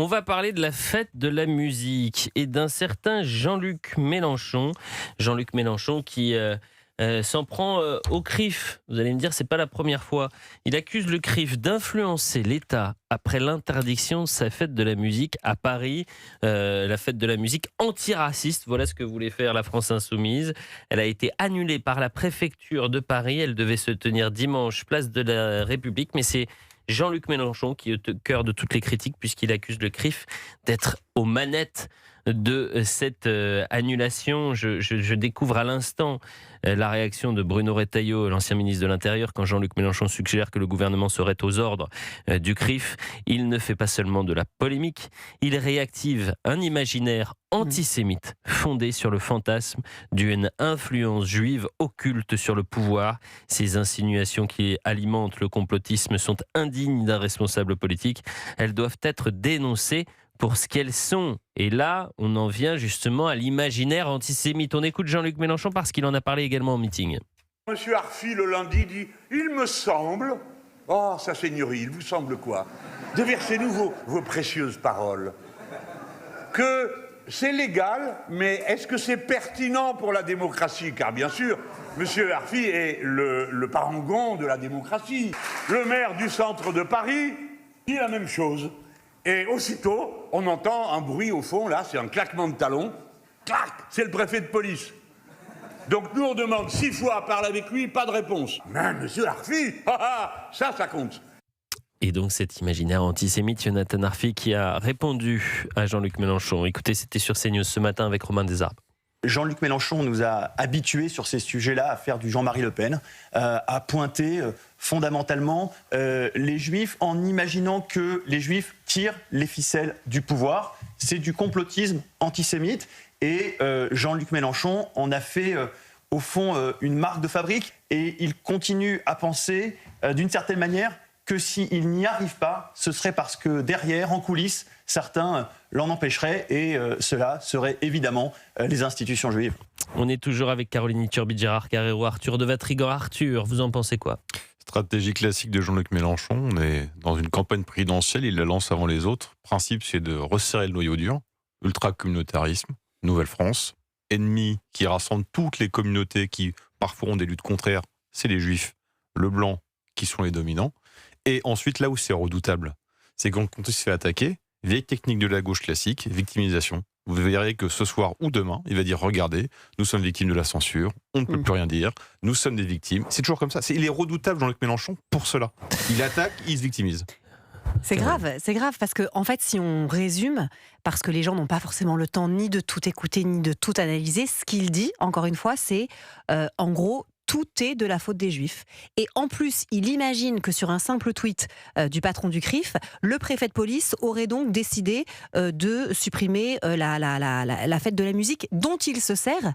On va parler de la fête de la musique et d'un certain Jean-Luc Mélenchon. Jean-Luc Mélenchon qui s'en prend au CRIF. Vous allez me dire, c'est pas la première fois. Il accuse le CRIF d'influencer l'État après l'interdiction de sa fête de la musique à Paris, la fête de la musique antiraciste. Voilà ce que voulait faire la France Insoumise. Elle a été annulée par la préfecture de Paris. Elle devait se tenir dimanche, place de la République, mais c'est Jean-Luc Mélenchon qui est au cœur de toutes les critiques puisqu'il accuse le CRIF d'être aux manettes de cette annulation. Je découvre à l'instant la réaction de Bruno Retailleau, l'ancien ministre de l'Intérieur, quand Jean-Luc Mélenchon suggère que le gouvernement serait aux ordres du CRIF. Il ne fait pas seulement de la polémique, il réactive un imaginaire antisémite fondé sur le fantasme d'une influence juive occulte sur le pouvoir. Ces insinuations qui alimentent le complotisme sont indignes d'un responsable politique. Elles doivent être dénoncées pour ce qu'elles sont. Et là, on en vient justement à l'imaginaire antisémite. On écoute Jean-Luc Mélenchon parce qu'il en a parlé également en meeting. Monsieur Arfi, le lundi, dit « Il me semble... » Oh, sa seigneurie, il vous semble quoi? Déversez-nous vos précieuses paroles. Que c'est légal, mais est-ce que c'est pertinent pour la démocratie? Car bien sûr, monsieur Arfi est le parangon de la démocratie. Le maire du centre de Paris dit la même chose. Et aussitôt, on entend un bruit au fond, là, c'est un claquement de talons. Clac, c'est le préfet de police. Donc nous, on demande 6 fois à parler avec lui, pas de réponse. Mais monsieur Arfi, ça compte. Et donc cet imaginaire antisémite, Jonathan Arfi, qui a répondu à Jean-Luc Mélenchon. Écoutez, c'était sur CNews ce matin avec Romain Desarbes. Jean-Luc Mélenchon nous a habitués sur ces sujets-là à faire du Jean-Marie Le Pen, à pointer fondamentalement les Juifs en imaginant que les Juifs tirent les ficelles du pouvoir. C'est du complotisme antisémite et Jean-Luc Mélenchon en a fait au fond une marque de fabrique et il continue à penser d'une certaine manière que s'il n'y arrive pas, ce serait parce que derrière, en coulisses, certains l'en empêcheraient et cela serait évidemment les institutions juives. On est toujours avec Caroline Iturbi, Gérard Carrero, Arthur de Vatrigan. Arthur, vous en pensez quoi? Stratégie classique de Jean-Luc Mélenchon. On est dans une campagne présidentielle, il la lance avant les autres. Le principe, c'est de resserrer le noyau dur. Ultra-communautarisme, Nouvelle-France. Ennemi qui rassemble toutes les communautés qui parfois ont des luttes contraires, c'est les Juifs, le blanc, qui sont les dominants. Et ensuite, là où c'est redoutable, c'est quand il se fait attaquer, vieille technique de la gauche classique, victimisation. Vous verrez que ce soir ou demain, il va dire « Regardez, nous sommes victimes de la censure, on ne peut plus rien dire, nous sommes des victimes ». C'est toujours comme ça. Il est redoutable, Jean-Luc Mélenchon, pour cela. Il attaque, il se victimise. C'est grave parce que en fait, si on résume, parce que les gens n'ont pas forcément le temps ni de tout écouter ni de tout analyser, ce qu'il dit, encore une fois, c'est en gros, tout est de la faute des Juifs. Et en plus, il imagine que sur un simple tweet du patron du CRIF, le préfet de police aurait donc décidé de supprimer la fête de la musique dont il se sert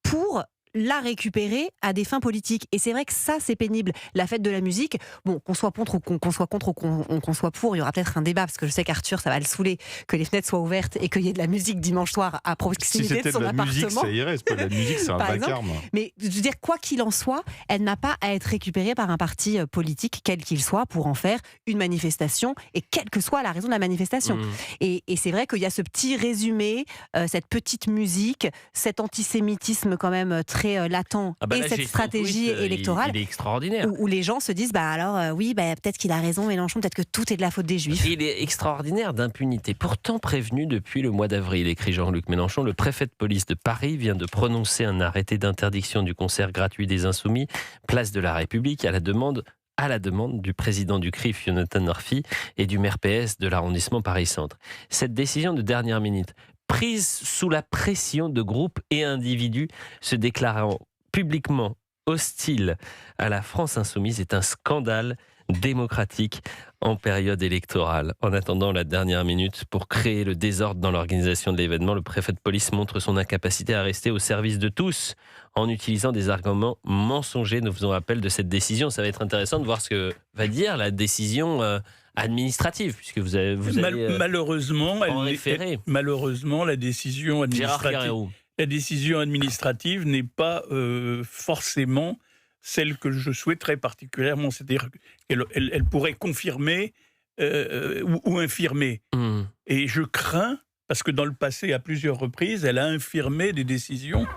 pour la récupérer à des fins politiques. Et c'est vrai que ça, c'est pénible. La fête de la musique, bon, qu'on soit contre ou qu'on soit contre ou qu'on soit pour, il y aura peut-être un débat, parce que je sais qu'Arthur, ça va le saouler, que les fenêtres soient ouvertes et qu'il y ait de la musique dimanche soir à proximité de son appartement. Si c'était de la musique, ça irait. C'est pas de la musique, c'est un vacarme. Mais je veux dire, quoi qu'il en soit, elle n'a pas à être récupérée par un parti politique, quel qu'il soit, pour en faire une manifestation, et quelle que soit la raison de la manifestation. Et c'est vrai qu'il y a ce petit résumé, cette petite musique, cet antisémitisme quand même très latent, et cette stratégie électorale il est extraordinaire. Où les gens se disent peut-être qu'il a raison Mélenchon, peut-être que tout est de la faute des Juifs. Il est extraordinaire d'impunité. Pourtant prévenu depuis le mois d'avril, écrit Jean-Luc Mélenchon, le préfet de police de Paris vient de prononcer un arrêté d'interdiction du concert gratuit des Insoumis, place de la République, à la demande du président du CRIF, Jonathan Arfi, et du maire PS de l'arrondissement Paris-Centre. Cette décision de dernière minute, prise sous la pression de groupes et individus se déclarant publiquement hostiles à la France Insoumise, est un scandale démocratique en période électorale. En attendant la dernière minute pour créer le désordre dans l'organisation de l'événement, le préfet de police montre son incapacité à rester au service de tous en utilisant des arguments mensongers. Nous faisons appel de cette décision. Ça va être intéressant de voir ce que va dire la décision administrative, puisque vous allez malheureusement, malheureusement, la décision administrative n'est pas forcément celle que je souhaiterais particulièrement. C'est-à-dire qu'elle pourrait confirmer ou infirmer. Et je crains, parce que dans le passé, à plusieurs reprises, elle a infirmé des décisions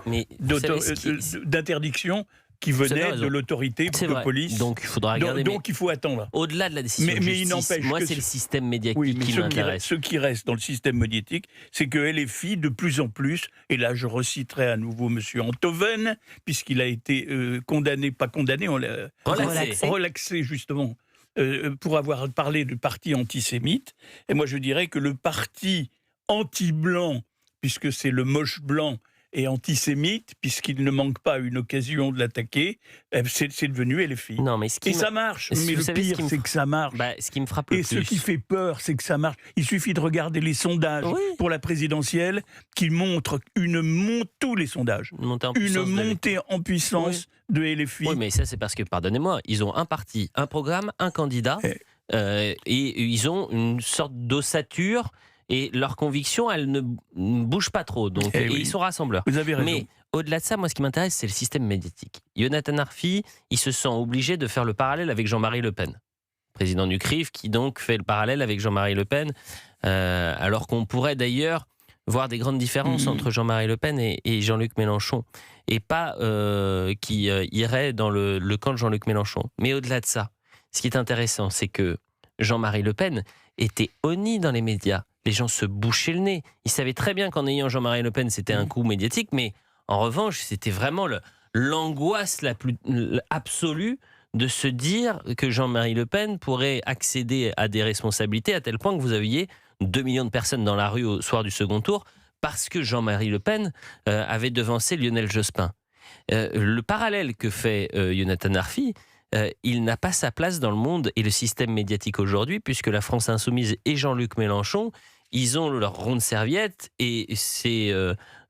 d'interdiction qui venaient de l'autorité de police. Donc il faudra regarder. Donc il faut attendre. Au-delà de la décision de justice, il n'empêche moi c'est le système médiatique qui m'intéresse. Ce qui reste dans le système médiatique, c'est que LFI, de plus en plus, et là je reciterai à nouveau M. Enthoven, puisqu'il a été condamné, pas condamné, on l'a relaxé justement, pour avoir parlé de parti antisémite. Et moi je dirais que le parti anti-blanc, puisque c'est le moche blanc, et antisémite, puisqu'il ne manque pas une occasion de l'attaquer, c'est devenu LFI. Non, mais et ça marche, mais le pire, c'est que ça marche. Ce qui me frappe le plus. Et ce qui fait peur, c'est que ça marche. Il suffit de regarder les sondages pour la présidentielle qui montrent tous les sondages, une montée en puissance de LFI. Oui, mais ça, c'est parce que, pardonnez-moi, ils ont un parti, un programme, un candidat, et ils ont une sorte d'ossature. Et leurs convictions, elles ne bougent pas trop. Donc, ils sont rassembleurs. Vous avez raison. Mais au-delà de ça, moi, ce qui m'intéresse, c'est le système médiatique. Jonathan Arfi, il se sent obligé de faire le parallèle avec Jean-Marie Le Pen, président du CRIF, qui donc fait le parallèle avec Jean-Marie Le Pen, alors qu'on pourrait d'ailleurs voir des grandes différences entre Jean-Marie Le Pen et Jean-Luc Mélenchon, et pas qui irait dans le camp de Jean-Luc Mélenchon. Mais au-delà de ça, ce qui est intéressant, c'est que Jean-Marie Le Pen était honni dans les médias. Les gens se bouchaient le nez. Ils savaient très bien qu'en ayant Jean-Marie Le Pen, c'était un coup médiatique, mais en revanche, c'était vraiment l'angoisse la plus absolue de se dire que Jean-Marie Le Pen pourrait accéder à des responsabilités à tel point que vous aviez 2 millions de personnes dans la rue au soir du second tour parce que Jean-Marie Le Pen avait devancé Lionel Jospin. Le parallèle que fait Jonathan Arfi, il n'a pas sa place dans le monde et le système médiatique aujourd'hui, puisque la France Insoumise et Jean-Luc Mélenchon, ils ont leur ronde serviette et c'est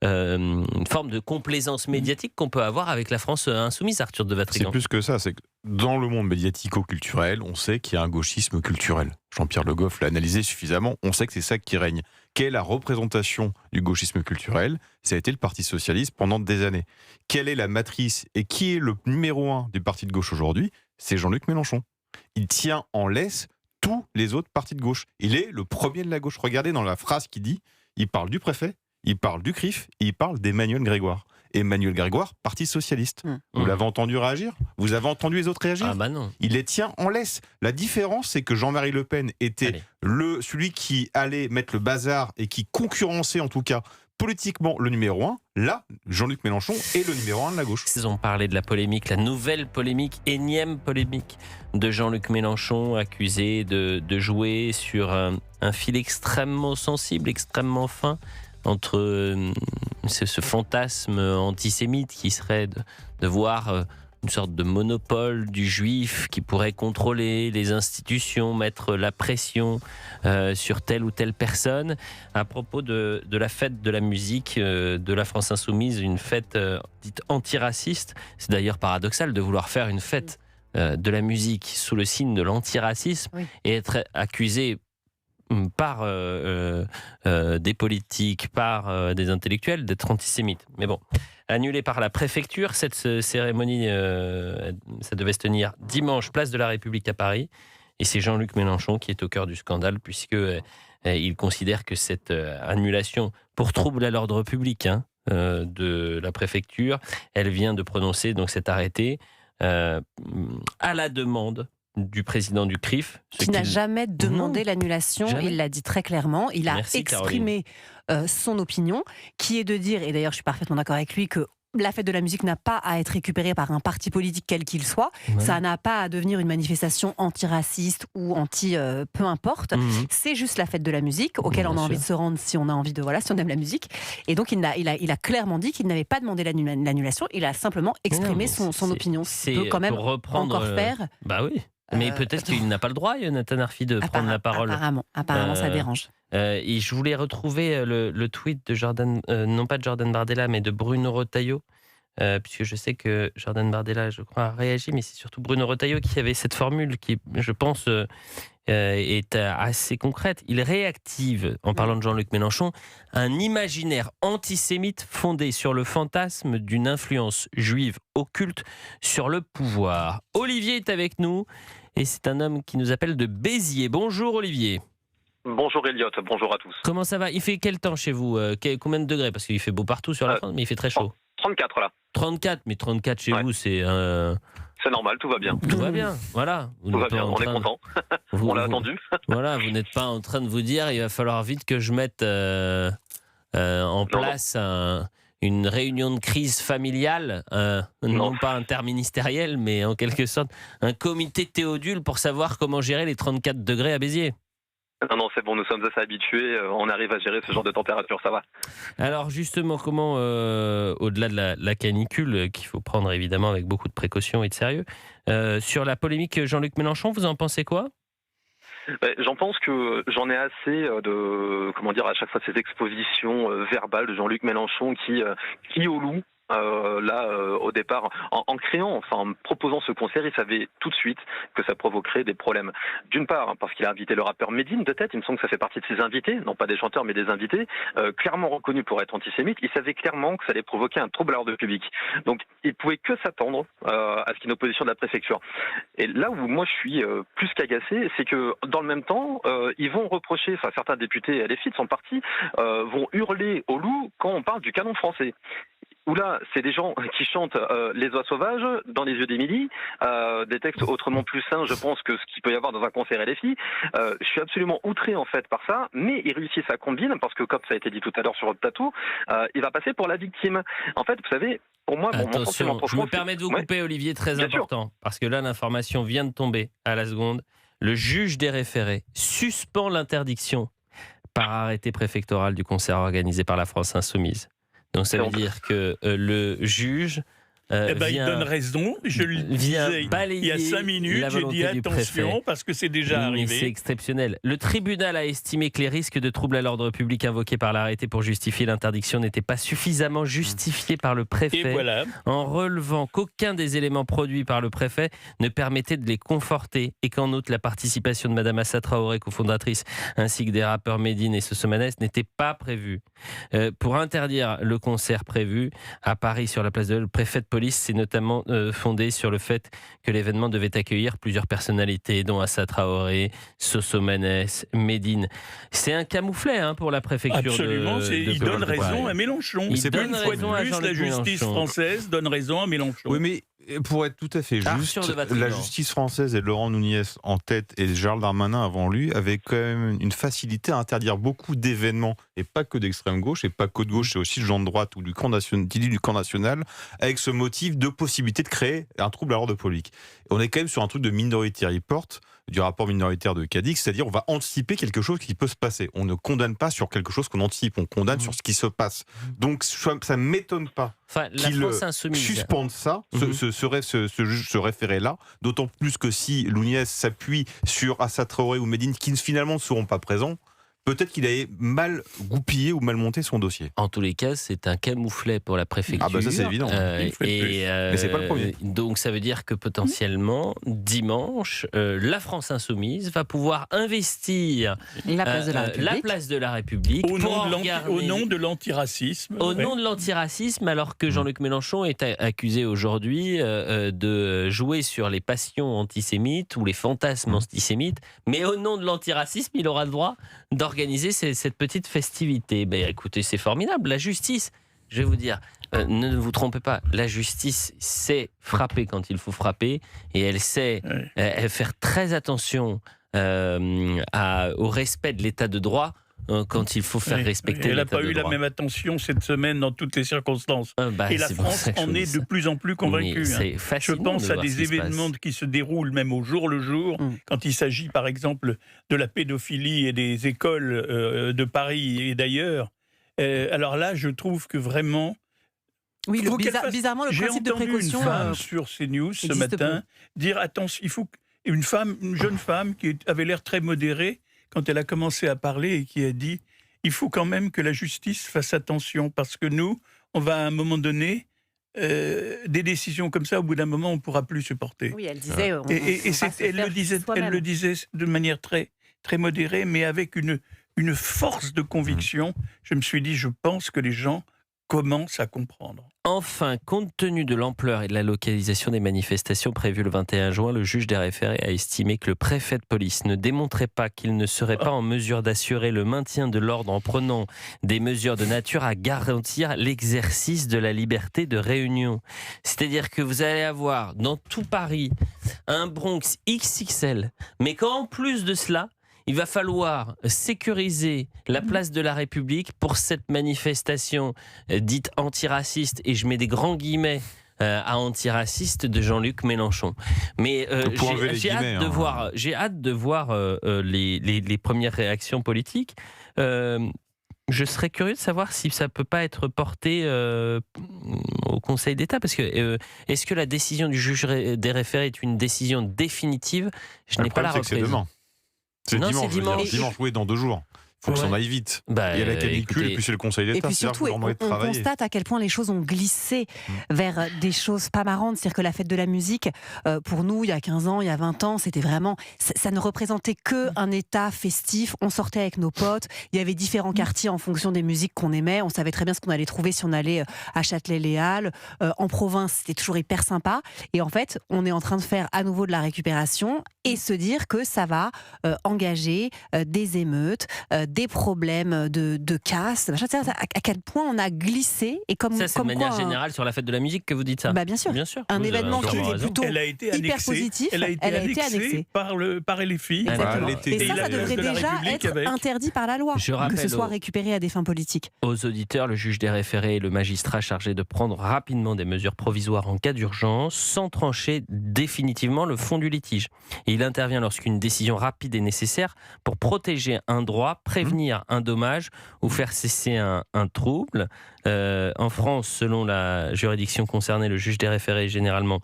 une forme de complaisance médiatique qu'on peut avoir avec la France Insoumise, Arthur de Vatrigan. C'est plus que ça, c'est que dans le monde médiatico-culturel, on sait qu'il y a un gauchisme culturel. Jean-Pierre Le Goff l'a analysé suffisamment, on sait que c'est ça qui règne. Quelle est la représentation du gauchisme culturel ? Ça a été le Parti Socialiste pendant des années. Quelle est la matrice et qui est le numéro 1 du parti de gauche aujourd'hui ? C'est Jean-Luc Mélenchon. Il tient en laisse tous les autres partis de gauche. Il est le premier de la gauche. Regardez dans la phrase qu'il dit, il parle du préfet, il parle du CRIF, et il parle d'Emmanuel Grégoire. Emmanuel Grégoire, Parti Socialiste. Vous l'avez entendu réagir ? Vous avez entendu les autres réagir ? Ah bah non. Il les tient en laisse. La différence, c'est que Jean-Marie Le Pen était celui qui allait mettre le bazar et qui concurrençait en tout cas politiquement le numéro 1. Là, Jean-Luc Mélenchon est le numéro 1 de la gauche. Ils ont parlé de la polémique, la nouvelle polémique, énième polémique de Jean-Luc Mélenchon, accusé de jouer sur un fil extrêmement sensible, extrêmement fin, entre ce fantasme antisémite qui serait de voir une sorte de monopole du juif qui pourrait contrôler les institutions, mettre la pression sur telle ou telle personne. À propos de la fête de la musique de la France Insoumise, une fête dite antiraciste, c'est d'ailleurs paradoxal de vouloir faire une fête de la musique sous le signe de l'antiracisme et être accusé par des politiques, par des intellectuels d'être antisémites. Mais bon, annulé par la préfecture, cette cérémonie, ça devait se tenir dimanche, place de la République à Paris. Et c'est Jean-Luc Mélenchon qui est au cœur du scandale, puisqu'il considère que cette annulation pour trouble à l'ordre public de la préfecture, elle vient de prononcer donc cet arrêté à la demande du président du CRIF. Qui n'a jamais demandé l'annulation, il l'a dit très clairement. Il a exprimé son opinion, qui est de dire, et d'ailleurs je suis parfaitement d'accord avec lui, que la fête de la musique n'a pas à être récupérée par un parti politique quel qu'il soit. Ça n'a pas à devenir une manifestation antiraciste ou anti peu importe. C'est juste la fête de la musique auquel on a envie de se rendre si on a envie de si on aime la musique. Et donc il a clairement dit qu'il n'avait pas demandé l'annulation. Il a apparemment exprimé son opinion. C'est peut quand même reprendre, encore faire. Bah oui. Mais peut-être qu'il n'a pas le droit, Jonathan Arfi, de prendre la parole. Apparemment, ça dérange. Et je voulais retrouver le tweet de Jordan, non pas de Jordan Bardella, mais de Bruno Retailleau, puisque je sais que Jordan Bardella, je crois, a réagi, mais c'est surtout Bruno Retailleau qui avait cette formule qui, je pense, est assez concrète. Il réactive, en parlant de Jean-Luc Mélenchon, un imaginaire antisémite fondé sur le fantasme d'une influence juive occulte sur le pouvoir. Olivier est avec nous et c'est un homme qui nous appelle de Béziers. Bonjour Olivier. Bonjour Elliot, bonjour à tous. Comment ça va? Il fait quel temps chez vous? Combien de degrés? Parce qu'il fait beau partout sur la France, mais il fait très chaud. 34 là. 34, mais 34 chez vous, c'est... C'est normal, tout va bien. Tout va bien, voilà. Tout va bien, on est content. On l'a attendu. Voilà, vous n'êtes pas en train de vous dire il va falloir vite que je mette en place une réunion de crise familiale, non pas interministérielle, mais en quelque sorte un comité Théodule pour savoir comment gérer les 34 degrés à Béziers. Non, c'est bon, nous sommes assez habitués, on arrive à gérer ce genre de température, ça va. Alors justement, comment, au-delà de la canicule, qu'il faut prendre évidemment avec beaucoup de précautions et de sérieux, sur la polémique Jean-Luc Mélenchon, vous en pensez quoi? J'en pense que j'en ai assez de, comment dire, à chaque fois ces expositions verbales de Jean-Luc Mélenchon qui au loup. Au départ, en proposant ce concert, il savait tout de suite que ça provoquerait des problèmes. D'une part, parce qu'il a invité le rappeur Medine de tête, il me semble que ça fait partie de ses invités, non pas des chanteurs mais des invités, clairement reconnus pour être antisémites. Il savait clairement que ça allait provoquer un trouble à l'ordre public. Donc, il pouvait que s'attendre à ce qu'il y ait une opposition de la préfecture. Et là où moi je suis plus qu'agacé, c'est que dans le même temps, ils vont reprocher, certains députés LFI de son parti vont hurler au loup quand on parle du canon français. Où là, c'est des gens qui chantent Les oies sauvages, Dans les yeux d'Émilie, des textes autrement plus sains, je pense, que ce qu'il peut y avoir dans un concert LFI. Je suis absolument outré, en fait, par ça, mais il réussit sa combine, parce que, comme ça a été dit tout à l'heure sur votre plateau, il va passer pour la victime. En fait, vous savez, pour moi, mon sentiment profond... Je me permets de vous couper, Olivier, très bien important, sûr. Parce que là, l'information vient de tomber à la seconde. Le juge des référés suspend l'interdiction par arrêté préfectoral du concert organisé par la France Insoumise. Donc ça veut dire que le juge il donne raison. Je le disais il y a 5 minutes, j'ai dit attention parce que c'est déjà arrivé. C'est exceptionnel. Le tribunal a estimé que les risques de troubles à l'ordre public invoqués par l'arrêté pour justifier l'interdiction n'étaient pas suffisamment justifiés par le préfet, en relevant qu'aucun des éléments produits par le préfet ne permettait de les conforter et qu'en outre la participation de Madame Assa Traoré, cofondatrice, ainsi que des rappeurs Medine et Sosomanes n'était pas prévue. Pour interdire le concert prévu à Paris sur la place de le préfet de police s'est notamment fondé sur le fait que l'événement devait accueillir plusieurs personnalités, dont Assa Traoré, Sosomanes, Medine. C'est un camouflet pour la préfecture. Absolument, il donne raison à Mélenchon. C'est pas une fois de plus, la justice française donne raison à Mélenchon. Oui, mais pour être tout à fait juste, la justice française et Laurent Nunez en tête et Gérald Darmanin avant lui avaient quand même une facilité à interdire beaucoup d'événements, et pas que d'extrême gauche, et pas que de gauche, c'est aussi de gens de droite ou du camp national, avec ce motif de possibilité de créer un trouble à l'ordre public. On est quand même sur un truc de Minority Report, du rapport minoritaire de Cadix, c'est-à-dire on va anticiper quelque chose qui peut se passer. On ne condamne pas sur quelque chose qu'on anticipe, on condamne sur ce qui se passe. Donc ça ne m'étonne pas qu'il suspende ça, ce référé-là, d'autant plus que si Nunez s'appuie sur Assa Traoré ou Medine qui finalement ne seront pas présents, peut-être qu'il avait mal goupillé ou mal monté son dossier. En tous les cas, c'est un camouflet pour la préfecture. Ah bah ça c'est évident. Mais c'est pas le premier. Donc ça veut dire que potentiellement, dimanche, la France Insoumise va pouvoir investir la place de la République au nom de l'antiracisme. Au nom de l'antiracisme, alors que Jean-Luc Mélenchon est accusé aujourd'hui de jouer sur les passions antisémites ou les fantasmes antisémites, mais au nom de l'antiracisme, il aura le droit d'organiser cette petite festivité. Écoutez, c'est formidable. La justice, je vais vous dire, ne vous trompez pas, la justice sait frapper quand il faut frapper et elle sait faire très attention au respect de l'état de droit quand il faut faire respecter l'état de droit. Elle n'a pas eu la même attention cette semaine dans toutes les circonstances. Et la France en est de plus en plus convaincue. Je pense à des événements qui se déroulent même au jour le jour, quand il s'agit par exemple de la pédophilie et des écoles de Paris et d'ailleurs. Alors là, je trouve que vraiment... Oui, bizarrement, le principe de précaution... J'ai entendu une femme sur CNews ce matin dire, attention, il faut... Une jeune femme qui avait l'air très modérée, quand elle a commencé à parler et qui a dit « Il faut quand même que la justice fasse attention parce que nous, on va à un moment donné, des décisions comme ça, au bout d'un moment, on ne pourra plus supporter. » Oui, elle disait... Elle le disait de manière très, très modérée, mais avec une force de conviction. Je me suis dit, je pense que les gens commence à comprendre. Enfin, compte tenu de l'ampleur et de la localisation des manifestations prévues le 21 juin, le juge des référés a estimé que le préfet de police ne démontrait pas qu'il ne serait pas en mesure d'assurer le maintien de l'ordre en prenant des mesures de nature à garantir l'exercice de la liberté de réunion. C'est-à-dire que vous allez avoir dans tout Paris un Bronx XXL, mais qu'en plus de cela, il va falloir sécuriser la place de la République pour cette manifestation dite antiraciste, et je mets des grands guillemets à antiraciste, de Jean-Luc Mélenchon. Mais j'ai hâte de voir les premières réactions politiques. Je serais curieux de savoir si ça peut pas être porté au Conseil d'État, parce que est-ce que la décision du juge des référés est une décision définitive? Je n'ai pas la reprise. C'est demain. C'est dimanche. Dimanche, oui, dans 2 jours. Il faut que ça en aille vite. Il y a la canicule, et puis c'est le Conseil d'État. Et puis surtout, on constate à quel point les choses ont glissé vers des choses pas marrantes. C'est-à-dire que la fête de la musique, pour nous, il y a 15 ans, il y a 20 ans, c'était vraiment... Ça ne représentait qu'un état festif. On sortait avec nos potes. Il y avait différents quartiers en fonction des musiques qu'on aimait. On savait très bien ce qu'on allait trouver si on allait à Châtelet-Les-Halles. En province, c'était toujours hyper sympa. Et en fait, on est en train de faire à nouveau de la récupération et se dire que ça va engager des émeutes, des problèmes de casse, à quel point on a glissé. Et comme, ça, c'est comme de manière générale sur la fête de la musique que vous dites ça. Bien sûr. Un événement qui était plutôt hyper positif. Elle a été annexée par LFI. Exactement. Et ça devrait déjà être interdit par la loi, que ce soit récupéré à des fins politiques. Aux auditeurs, le juge des référés et le magistrat chargé de prendre rapidement des mesures provisoires en cas d'urgence, sans trancher définitivement le fond du litige. Et il intervient lorsqu'une décision rapide est nécessaire pour protéger un droit, prévenir un dommage ou faire cesser un trouble. En France, selon la juridiction concernée, le juge des référés est généralement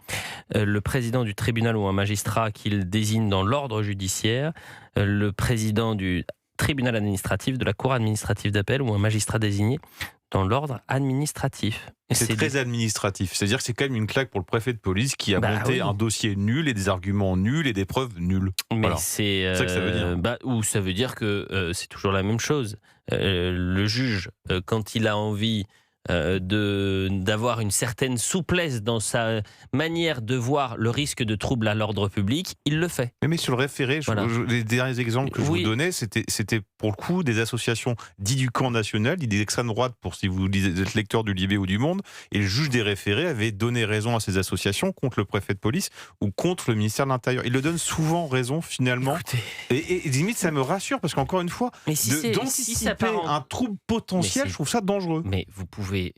le président du tribunal ou un magistrat qu'il désigne dans l'ordre judiciaire, le président du tribunal administratif, de la cour administrative d'appel ou un magistrat désigné dans l'ordre administratif. C'est très administratif. C'est-à-dire que c'est quand même une claque pour le préfet de police qui a monté un dossier nul et des arguments nuls et des preuves nulles. Mais voilà. C'est ça que ça veut dire. Ou ça veut dire que c'est toujours la même chose. Le juge, quand il a envie d'avoir une certaine souplesse dans sa manière de voir le risque de trouble à l'ordre public, il le fait. Mais sur le référé, les derniers exemples que je vous donnais, c'était pour le coup des associations dites du camp national, dites d'extrême droite, pour si vous êtes lecteur du Libé ou du Monde, et le juge des référés avait donné raison à ces associations contre le préfet de police ou contre le ministère de l'Intérieur. Il le donne souvent raison finalement. Et limite ça me rassure, parce qu'encore une fois, d'anticiper un trouble potentiel, je trouve ça dangereux. Mais vous pouvez,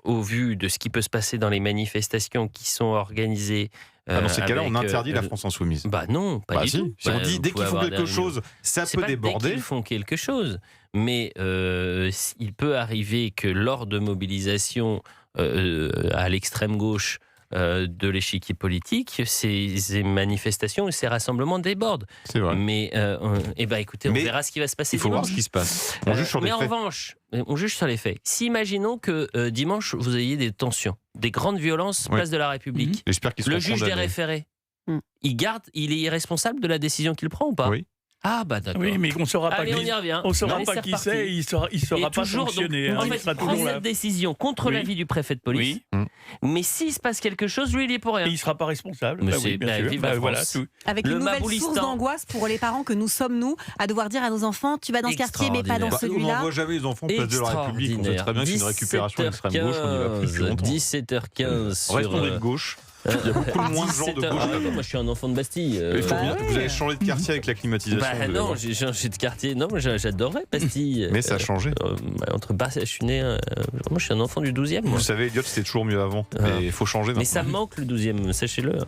au vu de ce qui peut se passer dans les manifestations qui sont organisées, dans ces cas-là, on interdit la France Insoumise. Non, pas du tout. Si on dit dès qu'ils font quelque chose, ça peut déborder. Dès qu'ils font quelque chose, mais il peut arriver que lors de mobilisations à l'extrême gauche de l'échiquier politique, ces manifestations et ces rassemblements débordent. C'est vrai. Mais écoutez, on verra ce qui va se passer. Il faut voir ce qui se passe. On juge sur les faits. En revanche, on juge sur les faits. Si imaginons que dimanche vous ayez des tensions, des grandes violences, place de la République, j'espère qu'ils seront le juge des référés, il est irresponsable de la décision qu'il prend ou pas? Oui. D'accord. Oui, mais on ne saura pas on y revient. On ne saura pas qui c'est, il ne sera pas sanctionné. Donc, il prend cette décision contre l'avis du préfet de police. Mais s'il se passe quelque chose, lui, il est pour rien. Et il ne sera pas responsable. Avec une nouvelle source d'angoisse pour les parents que nous sommes, nous, à devoir dire à nos enfants, tu vas dans ce quartier, mais pas dans celui-là. On n'envoie jamais les enfants place de la République. On sait très bien que c'est une récupération à l'extrême gauche. On y va plus longtemps. 17h15. Restons de gauche. Il y a beaucoup moins de gens de gauche. Moi, je suis un enfant de Bastille. Vous avez changé de quartier avec la climatisation. Non, j'ai changé de quartier. Non, j'adorais Bastille. Mais ça a changé. Je suis né. Moi, je suis un enfant du 12e. Vous savez, Elliot, c'était toujours mieux avant. Mais il faut changer maintenant. Mais ça manque le 12e, sachez-le.